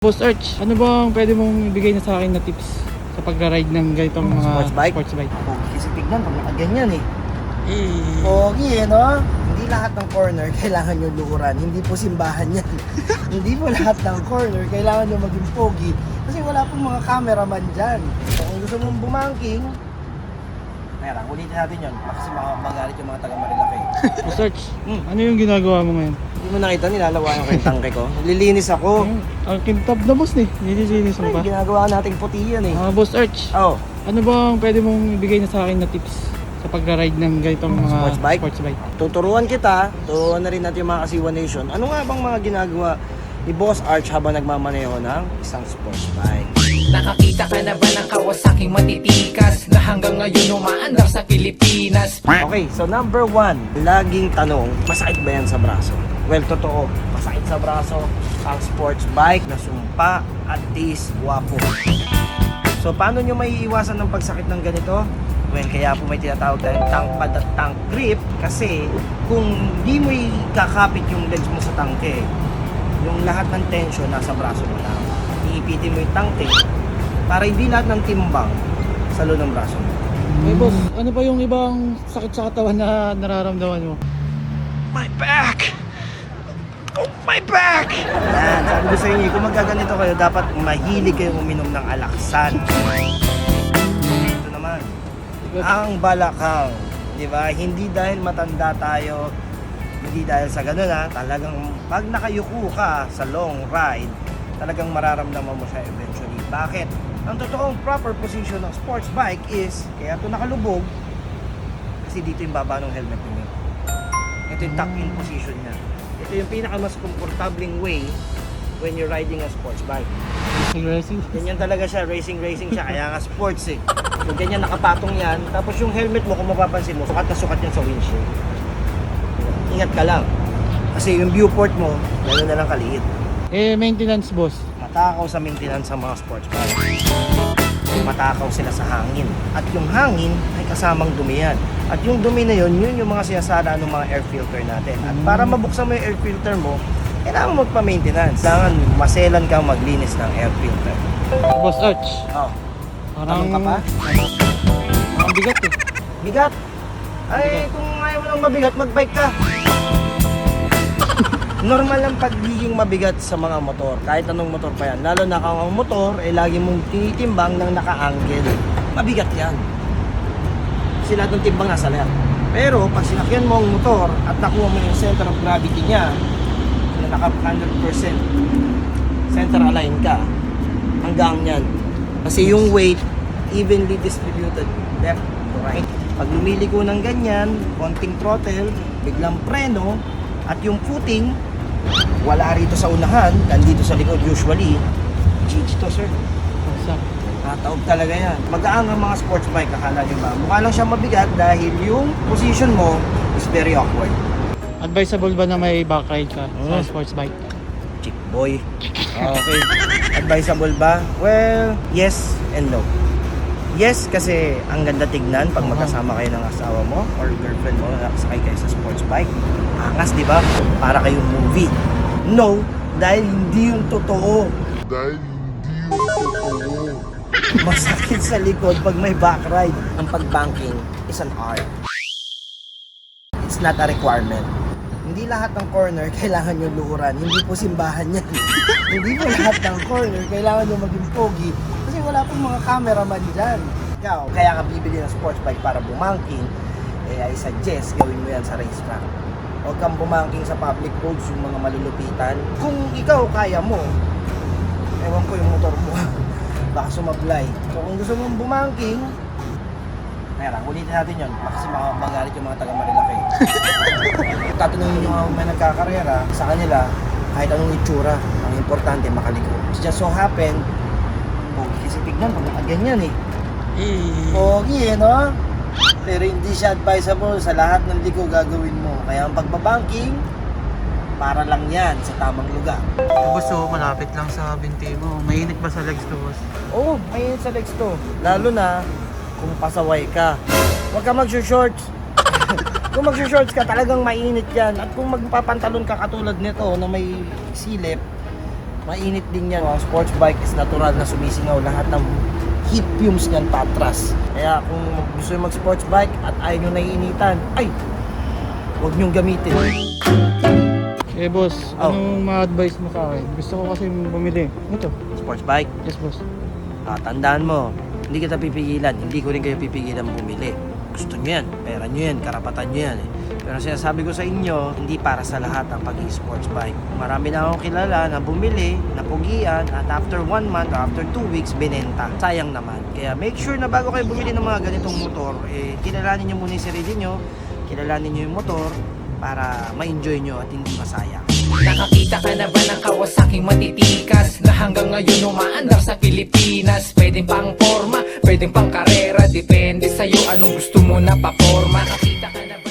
Boss Arch, ano bang pwede mong ibigay na sa akin na tips sa pagra-ride ng ganitong mga Sports bike? sports bike? Pogi kasi tignan pag nakaganyan eh. Pogi eh, no? Hindi lahat ng corner kailangan nyo lukuran. Hindi po simbahan yan. Hindi po lahat ng corner kailangan nyo maging pogi. Kasi wala pong mga cameraman dyan. So kung gusto mong bumangking, meron, ulitin natin yun. Kasi magalit yung mga taga Marilaki. Boss Arch, ano yung ginagawa mo ngayon? Hindi mo nakita, nilalawayan ko yung tangke ko. Lilinis ako. Ang kintab na boss nililinis mo Ay, pa. ginagawa nating puti yan eh. Boss Arch, Oh, ano bang pwede mong ibigay na sa akin na tips sa pagra-ride ng ganitong mga Sports bike? Tuturuan kita, turuan na rin natin yung mga Kasiwa Nation. Ano nga bang mga ginagawa ni Boss Arch habang nagmamaneho ng isang sports bike? Nakakita ka na ba ng Kawasaking matitikas na hanggang ngayon umaandar sa Pilipinas? Okay, so number one, laging tanong, masakit ba yan sa braso? Well, totoo, masakit sa braso ang sports bike na sumpa at tiis guwapo. So, paano nyo maiiwasan ng pagsakit ng ganito? Well, kaya po may tinatawag tayong tank pad at tank grip kasi kung di mo ikakapit yung legs mo sa tangke, yung lahat ng tension nasa braso mo lang. Iipitin mo yung tangke para hindi lahat ng timbang sa loob ng braso mo. Eh boss, ano ba yung ibang sakit sa katawan na nararamdaman mo? My back! Oh, my back! Yan, sabi ko sa inyo, kung magkaganito kayo, dapat mahilig kayong uminom ng alaksan. Ito naman, ang balakang, di ba? Hindi dahil matanda tayo, hindi dahil sa ganun ha, talagang pag nakayuko ka sa long ride, talagang mararamdaman mo siya eventually. Bakit? Ang totoong proper position ng sports bike is, kaya ito nakalubog, kasi dito yung baba ng helmet niyo. Ito yung tuck-in position niya. Ito yung pinaka-mas komportabling way when you're riding a sports bike. Racing? Ganyan talaga siya, racing siya, kaya nga sports eh. So ganyan nakapatong yan, tapos yung helmet mo, kung mapapansin mo, sukat na sukat yan sa windshield. Ingat ka lang, kasi yung viewport mo, gano'n na lang kaliit. Eh, maintenance boss. Matakaw sa maintenance sa mga sports bike. Matakaw sila sa hangin. At yung hangin ay kasamang dumi yan. At yung dumi na yun, yun yung mga sinasala ng mga air filter natin. At para mabuksan mo yung air filter mo, kailangan mo magpa-maintenance. Kailangan maselan ka maglinis ng air filter. Boss Arch, Oh, parang tanong ka pa? Parang bigat eh. Bigat. Ay, kung ayaw mo lang mabigat, mag-bike ka. Normal ang pagiging mabigat sa mga motor, kahit anong motor pa yan. Lalo na kung ang motor ay lagi mong tinitimbang ng naka-angle. Mabigat yan. Kasi lahat ng timbang nasa left. Pero pag sinakyan mo ang motor at nakuha mo yung center of gravity niya, na naka 100% center align ka, hanggang yan. Kasi yung weight evenly distributed left to right. Pag lumiliko ng ganyan, konting throttle, biglang preno, at yung footing, wala rito sa unahan, nandito sa likod usually, GG to sir. Exact. Tataog talaga yan. Magaang ang mga sports bike, akala nyo ba? Mukha lang siya mabigat dahil yung position mo is very awkward. Advisable ba na may back ride ka sa Mm. sports bike? Chick boy. Okay. Advisable ba? Well, yes and no. Yes, kasi ang ganda tignan pag magkasama kayo ng asawa mo or girlfriend mo, nakasakay kayo sa sports bike. Angas, di ba? Para kayong movie. No, dahil hindi yung totoo. Masakit sa likod pag may back ride. Ang pag-banking is an art. It's not a requirement. Hindi lahat ng corner kailangan nyo lukuran. Hindi po simbahan yan. Hindi po lahat ng corner kailangan nyo maging pogi. Kasi wala pong mga cameraman dyan. Ikaw, kaya ka bibili ng sports bike para bumangking, eh I suggest gawin mo yan sa racetrack. Huwag kang bumangking sa public roads, yung mga malulupitan. Kung ikaw kaya mo, ewan ko yung motor mo, baka sumablay. So kung gusto mong bumangking, meron, ulitin natin yun. Kasi magalit yung mga taga Marilaki. Tatanungin nyo kung may nagkakarera, sa kanila, kahit anong itsura, ang importante makaliko. It's just so happen, pogi kasi tignan pag nakaganyan eh. Pogi eh, no? Pero hindi siya advisable sa lahat ng liko gagawin mo. Kaya ang pagbabangking, para lang yan sa tamang lugar. Boss, malapit lang sa binti mo. Mainit ba sa legs to, boss? Oo, may sa legs to. Lalo na kung pasaway ka. Huwag ka mag-shorts. Kung mag-shorts ka, talagang mainit yan. At kung magpapantalon ka katulad nito na may silip, Mainit din yan. Ang sports bike is natural na sumisingaw lahat ng heat fumes niyan patras. Kaya kung gusto nyo mag-sports bike at ayaw nyo naiinitan, ay, huwag nyong gamitin. Eh boss, Oh. anong ma-advise mo sa akin? Gusto ko kasi bumili. Ito. Sports bike, Yes boss. tandaan mo, hindi kita pipigilan, hindi ko rin kayo pipigilan bumili. Gusto nyo yan, pera nyo yan, karapatan nyo yan. Pero sinasabi ko sa inyo, hindi para sa lahat ang pag-i-sports bike. Marami na akong kilala na bumili, napugian, at after 1 month or after 2 weeks, binenta. Sayang naman. Kaya make sure na bago kayo bumili ng mga ganitong motor, kilalanin nyo muna yung sarili nyo, kilalanin nyo yung motor, para ma-enjoy nyo at hindi masayang. Nakakita ka na ba ng Kawasaking matitikas na hanggang ngayon umaandar sa Pilipinas? Pwedeng pang forma, pwedeng pang karera, depende sa'yo anong gusto mo na pa-forma. Nakakita ka na ba